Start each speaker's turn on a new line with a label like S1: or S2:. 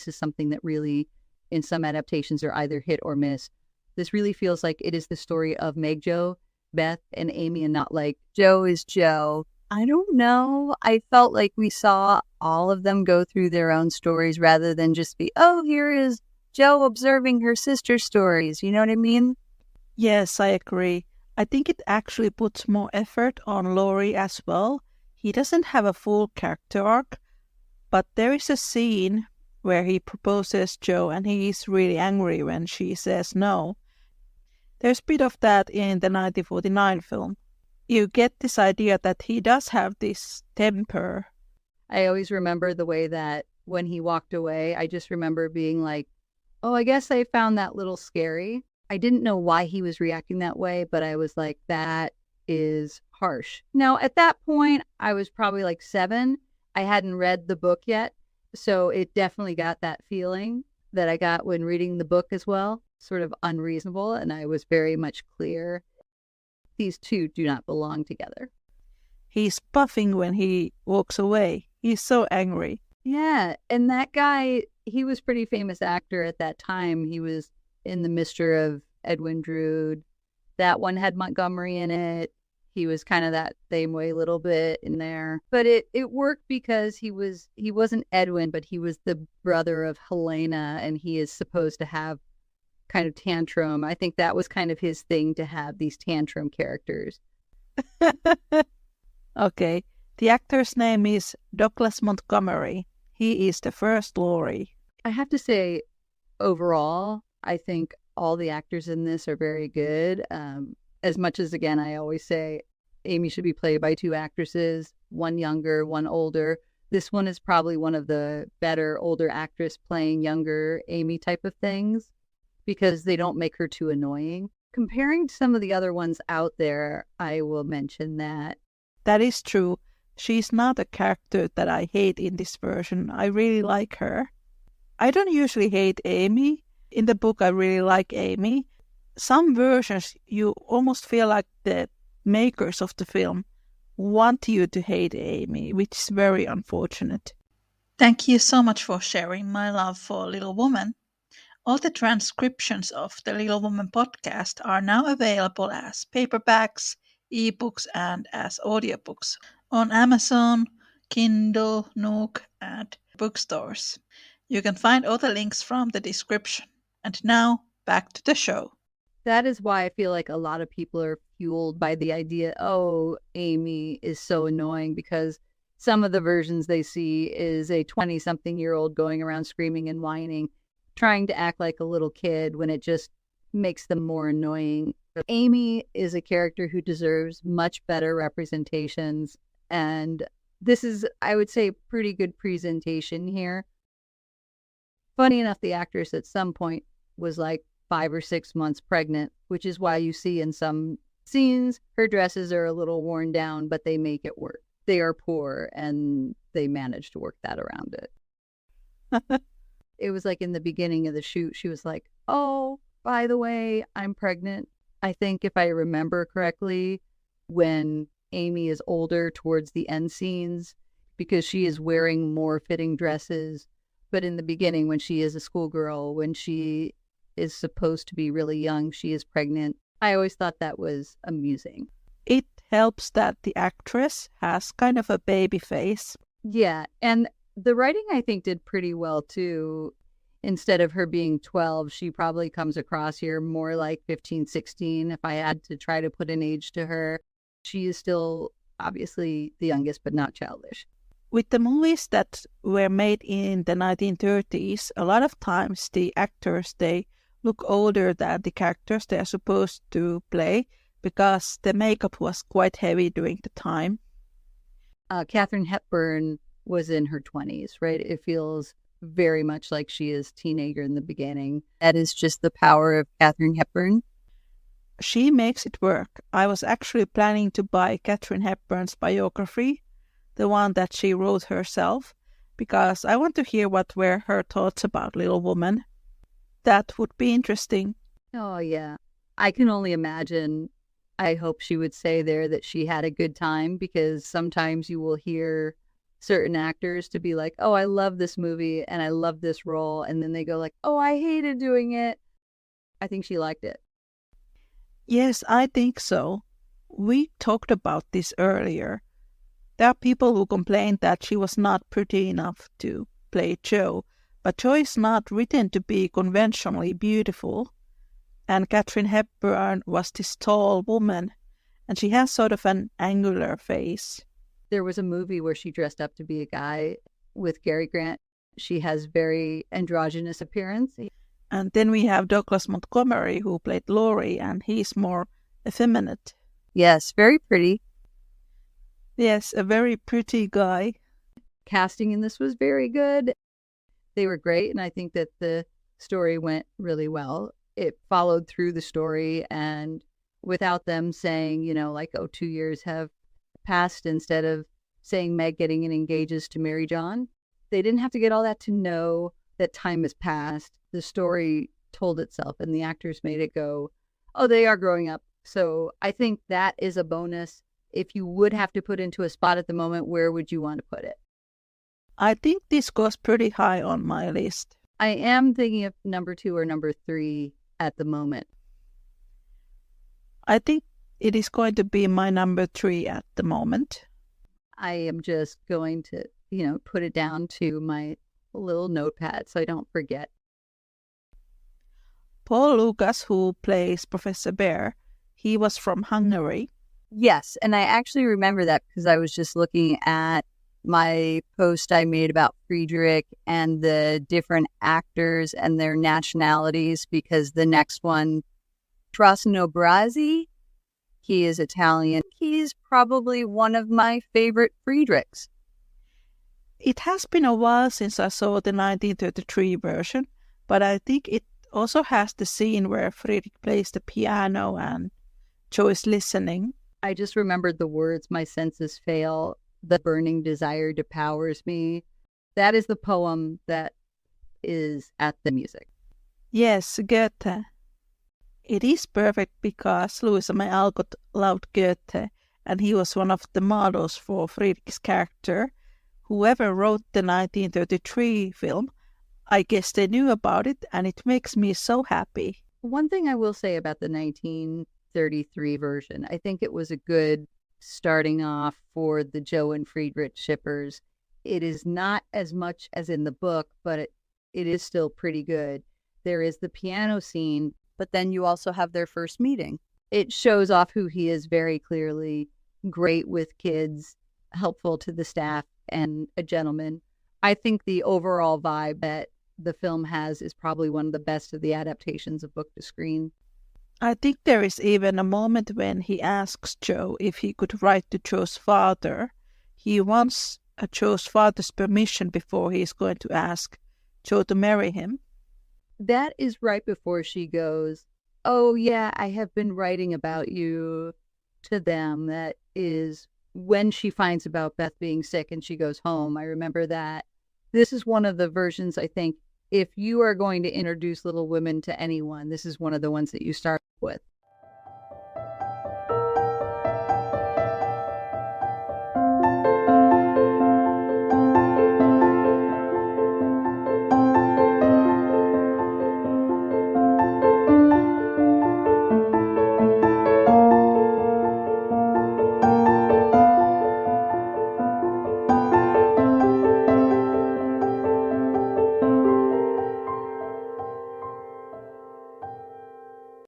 S1: This is something that really, in some adaptations, are either hit or miss. This really feels like it is the story of Meg Jo, Beth, and Amy, and not like Jo is Jo. I don't know. I felt like we saw all of them go through their own stories rather than just be, oh, here is Jo observing her sister's stories. You know what I mean?
S2: Yes, I agree. I think it actually puts more effort on Laurie as well. He doesn't have a full character arc, but there is a scene where he proposes Jo and he is really angry when she says no. There's a bit of that in the 1949 film. You get this idea that he does have this temper.
S1: I always remember the way that when he walked away, I just remember being like, oh, I guess I found that little scary. I didn't know why he was reacting that way, but I was like, that is harsh. Now, at that point, I was probably like 7. I hadn't read the book yet, so it definitely got that feeling that I got when reading the book as well, sort of unreasonable, and I was very much clear these two do not belong together.
S2: He's puffing when he walks away. He's so angry.
S1: Yeah, and that guy, he was a pretty famous actor at that time. He was in The Mister of Edwin Drood. That one had Montgomery in it. He was kind of that same way a little bit in there. But it worked because he wasn't Edwin, but he was the brother of Helena, and he is supposed to have kind of tantrum. I think that was kind of his thing, to have these tantrum characters.
S2: Okay, the actor's name is Douglas Montgomery. He is the first Laurie.
S1: I have to say, overall, I think all the actors in this are very good. As much as, again, I always say Amy should be played by 2 actresses, one younger, one older. This one is probably one of the better older actress playing younger Amy type of things, because they don't make her too annoying. Comparing to some of the other ones out there, I will mention that.
S2: That is true. She's not a character that I hate in this version. I really like her. I don't usually hate Amy. In the book, I really like Amy. Some versions, you almost feel like the makers of the film want you to hate Amy, which is very unfortunate.
S3: Thank you so much for sharing my love for Little Woman. All the transcriptions of the Little Woman podcast are now available as paperbacks, ebooks, and as audiobooks on Amazon, Kindle, Nook, and bookstores. You can find all the links from the description. And now, back to the show.
S1: That is why I feel like a lot of people are fueled by the idea, oh, Amy is so annoying, because some of the versions they see is a 20-something-year-old going around screaming and whining, trying to act like a little kid when it just makes them more annoying. Amy is a character who deserves much better representations, and this is, I would say, pretty good presentation here. Funny enough, the actress at some point was like 5 or 6 months pregnant, which is why you see in some scenes her dresses are a little worn down, but they make it work. They are poor, and they manage to work that around it. It was like in the beginning of the shoot, she was like, oh, by the way, I'm pregnant. I think if I remember correctly, when Amy is older towards the end scenes, because she is wearing more fitting dresses. But in the beginning, when she is a schoolgirl, when she is supposed to be really young, she is pregnant. I always thought that was amusing.
S2: It helps that the actress has kind of a baby face.
S1: Yeah, and the writing, I think, did pretty well, too. Instead of her being 12, she probably comes across here more like 15, 16. If I had to try to put an age to her, she is still obviously the youngest, but not childish.
S2: With the movies that were made in the 1930s, a lot of times the actors, they look older than the characters they are supposed to play, because the makeup was quite heavy during the time.
S1: Katharine Hepburn was in her 20s, right? It feels very much like she is teenager in the beginning. That is just the power of Katharine Hepburn.
S2: She makes it work. I was actually planning to buy Katharine Hepburn's biography, the one that she wrote herself, because I want to hear what were her thoughts about Little Woman. That would be interesting.
S1: Oh, yeah. I can only imagine. I hope she would say there that she had a good time, because sometimes you will hear certain actors to be like, oh, I love this movie and I love this role. And then they go like, oh, I hated doing it. I think she liked it.
S2: Yes, I think so. We talked about this earlier. There are people who complained that she was not pretty enough to play Jo, but Jo is not written to be conventionally beautiful. And Katharine Hepburn was this tall woman, and she has sort of an angular face.
S1: There was a movie where she dressed up to be a guy with Cary Grant. She has very androgynous appearance.
S2: And then we have Douglas Montgomery, who played Laurie, and he's more effeminate.
S1: Yes, very pretty.
S2: Yes, a very pretty guy.
S1: Casting in this was very good. They were great, and I think that the story went really well. It followed through the story, and without them saying, you know, like, oh, 2 years have passed, instead of saying Meg getting engages to marry John, they didn't have to get all that to know that time has passed. The story told itself, and the actors made it go, oh, they are growing up. So I think that is a bonus. If you would have to put into a spot at the moment, where would you want to put it?
S2: I think this goes pretty high on my list.
S1: I am thinking of number 2 or number 3 at the moment.
S2: I think it is going to be my number 3 at the moment.
S1: I am just going to, put it down to my little notepad so I don't forget.
S2: Paul Lucas, who plays Professor Bear, he was from Hungary.
S1: Yes, and I actually remember that because I was just looking at my post I made about Friedrich and the different actors and their nationalities, because the next one, Trasnobrazi, he is Italian. He's probably one of my favorite Friedrichs.
S2: It has been a while since I saw the 1933 version, but I think it also has the scene where Friedrich plays the piano and Jo is listening.
S1: I just remembered the words, my senses fail, the burning desire devours me. That is the poem that is at the music.
S2: Yes, Goethe. It is perfect because Louisa May Alcott loved Goethe, and he was one of the models for Friedrich's character. Whoever wrote the 1933 film, I guess they knew about it, and it makes me so happy.
S1: One thing I will say about the 1933 version, I think it was a good starting off for the Jo and Friedrich shippers. It is not as much as in the book, but it is still pretty good. There is the piano scene, but then you also have their first meeting. It shows off who he is very clearly, great with kids, helpful to the staff, and a gentleman. I think the overall vibe that the film has is probably one of the best of the adaptations of book to screen.
S2: I think there is even a moment when he asks Jo if he could write to Jo's father. He wants Jo's father's permission before he is going to ask Jo to marry him.
S1: That is right before she goes, oh yeah, I have been writing about you to them. That is when she finds about Beth being sick and she goes home. I remember that. This is one of the versions, I think, if you are going to introduce Little Women to anyone, this is one of the ones that you start with.